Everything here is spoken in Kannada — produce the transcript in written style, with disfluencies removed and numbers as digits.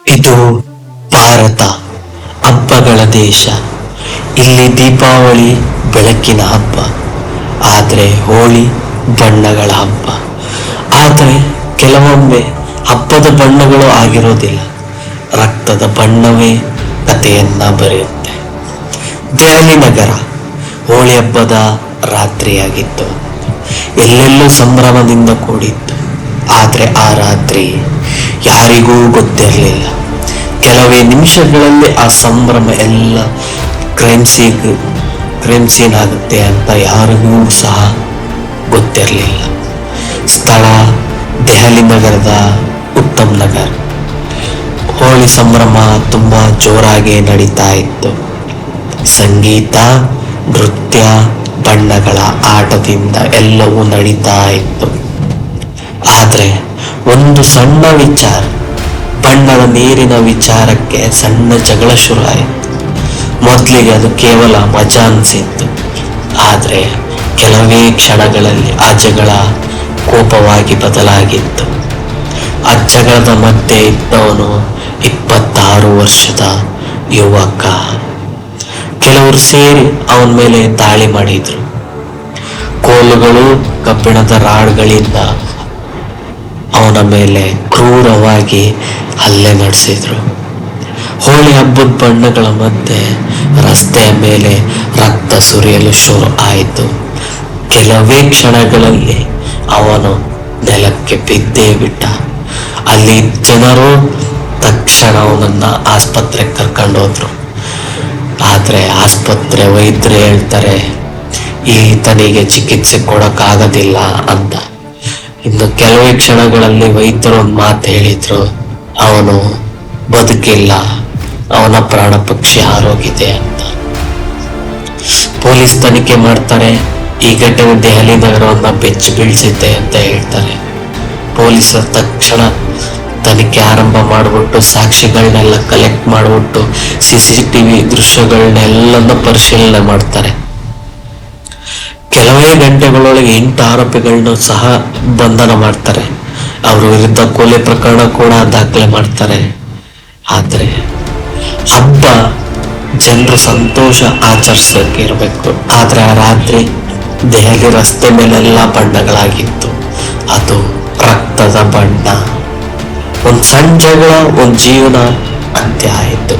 ಇದು ಭಾರತ, ಹಬ್ಬಗಳ ದೇಶ. ಇಲ್ಲಿ ದೀಪಾವಳಿ ಬೆಳಕಿನ ಹಬ್ಬ, ಆದರೆ ಹೋಳಿ ಬಣ್ಣಗಳ ಹಬ್ಬ. ಆದರೆ ಕೆಲವೊಮ್ಮೆ ಹಬ್ಬದ ಬಣ್ಣಗಳು ಆಗಿರೋದಿಲ್ಲ, ರಕ್ತದ ಬಣ್ಣವೇ ಕಥೆಯನ್ನ ಬರೆಯುತ್ತೆ. ದೆಹಲಿ ನಗರ ಹೋಳಿ ಹಬ್ಬದ ರಾತ್ರಿಯಾಗಿತ್ತು. ಎಲ್ಲೆಲ್ಲೂ ಸಂಭ್ರಮದಿಂದ ಕೂಡಿತ್ತು. ಆದರೆ ಆ ರಾತ್ರಿ ಯಾರಿಗೂ ಗೊತ್ತಿರಲಿಲ್ಲ. ಕೆಲವೇ ನಿಮಿಷಗಳಲ್ಲಿ ಆ ಸಂಭ್ರಮ ಎಲ್ಲ ಕ್ರೈಮ್ ಸೀನ್ ಆಗುತ್ತೆ ಅಂತ ಯಾರಿಗೂ ಸಹ ಗೊತ್ತಿರಲಿಲ್ಲ. ಸ್ಥಳ ದೆಹಲಿ ನಗರದ ಉತ್ತಮ್ ನಗರ್. ಹೋಳಿ ಸಂಭ್ರಮ ತುಂಬಾ ಜೋರಾಗಿ ನಡೀತಾ ಇತ್ತು. ಸಂಗೀತ, ನೃತ್ಯ, ಬಣ್ಣಗಳ ಆಟದಿಂದ ಎಲ್ಲವೂ ನಡೀತಾ ಇತ್ತು. ಆದ್ರೆ ಒಂದು ಸಣ್ಣ ವಿಚಾರ, ಬಣ್ಣದ ನೀರಿನ ವಿಚಾರಕ್ಕೆ ಸಣ್ಣ ಜಗಳ ಶುರು ಆಯಿತು. ಮೊದಲಿಗೆ ಅದು ಕೇವಲ ಮಜಾ ಅನಿಸಿತ್ತು. ಆದ್ರೆ ಕೆಲವೇ ಕ್ಷಣಗಳಲ್ಲಿ ಆ ಜಗಳ ಕೋಪವಾಗಿ ಬದಲಾಗಿತ್ತು. ಆ ಜಗಳದ ಮಧ್ಯೆ ಇದ್ದವನು 26 ವರ್ಷದ ಯುವಕ. ಕೆಲವರು ಸೇರಿ ಅವನ ಮೇಲೆ ದಾಳಿ ಮಾಡಿದ್ರು. ಕೋಲುಗಳು, ಕಬ್ಬಿಣದ ರಾಡ್ಗಳಿಂದ ಅವನ ಮೇಲೆ ಕ್ರೂರವಾಗಿ ಹಲ್ಲೆ ನಡೆಸಿದ್ರು. ಹೋಳಿ ಹಬ್ಬದ ಬಣ್ಣಗಳ ಮಧ್ಯೆ ರಸ್ತೆಯ ಮೇಲೆ ರಕ್ತ ಸುರಿಯಲು ಶುರು ಆಯಿತು. ಕೆಲವೇ ಕ್ಷಣಗಳಲ್ಲಿ ಅವನು ನೆಲಕ್ಕೆ ಬಿದ್ದೇ ಬಿಟ್ಟ. ಅಲ್ಲಿ ಜನರು ತಕ್ಷಣ ಅವನನ್ನ ಆಸ್ಪತ್ರೆಗೆ ಕರ್ಕೊಂಡೋದ್ರು. ಆದ್ರೆ ಆಸ್ಪತ್ರೆ ವೈದ್ಯರು ಹೇಳ್ತಾರೆ, ಈತನಿಗೆ ಚಿಕಿತ್ಸೆ ಕೊಡಕ್ಕಾಗೋದಿಲ್ಲ ಅಂತ. ಇನ್ನು ಕೆಲವೇ ಕ್ಷಣಗಳಲ್ಲಿ ವೈದ್ಯರು ಒಂದು ಮಾತು ಹೇಳಿದ್ರು, ಅವನು ಬದುಕಿಲ್ಲ, ಅವನ ಪ್ರಾಣ ಪಕ್ಷಿ ಆರೋಗಿದೆ ಅಂತ. ಪೊಲೀಸ್ ತನಿಖೆ ಮಾಡ್ತಾರೆ. ಈ ಘಟನೆ ದೆಹಲಿ ನಗರವನ್ನ ಬೆಚ್ಚಿ ಬೀಳ್ಸಿದ್ದೆ ಅಂತ ಹೇಳ್ತಾರೆ. ಪೊಲೀಸರು ತಕ್ಷಣ ತನಿಖೆ ಆರಂಭ ಮಾಡಿಬಿಟ್ಟು ಸಾಕ್ಷಿಗಳನ್ನೆಲ್ಲ ಕಲೆಕ್ಟ್ ಮಾಡಿಬಿಟ್ಟು CCTV ದೃಶ್ಯಗಳನ್ನೆಲ್ಲ ಪರಿಶೀಲನೆ ಮಾಡ್ತಾರೆ. ಕೆಲವೇ ಗಂಟೆಗಳೊಳಗೆ 8 ಆರೋಪಿಗಳನ್ನು ಸಹ ಬಂಧನ ಮಾಡ್ತಾರೆ. ಅವ್ರ ವಿರುದ್ಧ ಕೊಲೆ ಪ್ರಕರಣ ಕೂಡ ದಾಖಲೆ ಮಾಡ್ತಾರೆ. ಆದ್ರೆ ಹಬ್ಬ ಜನರು ಸಂತೋಷ ಆಚರಿಸಕ್ಕೆ ಇರಬೇಕು. ಆದ್ರೆ ಆ ರಾತ್ರಿ ದೆಹಲಿ ರಸ್ತೆ ಮೇಲೆಲ್ಲ ಬಣ್ಣಗಳಾಗಿತ್ತು. ಅದು ರಕ್ತದ ಬಣ್ಣ. ಒಂದ್ ಸಣ್ಣ ಜಗಳ, ಒಂದ್ ಜೀವನ ಅಂತ್ಯ ಆಯಿತು.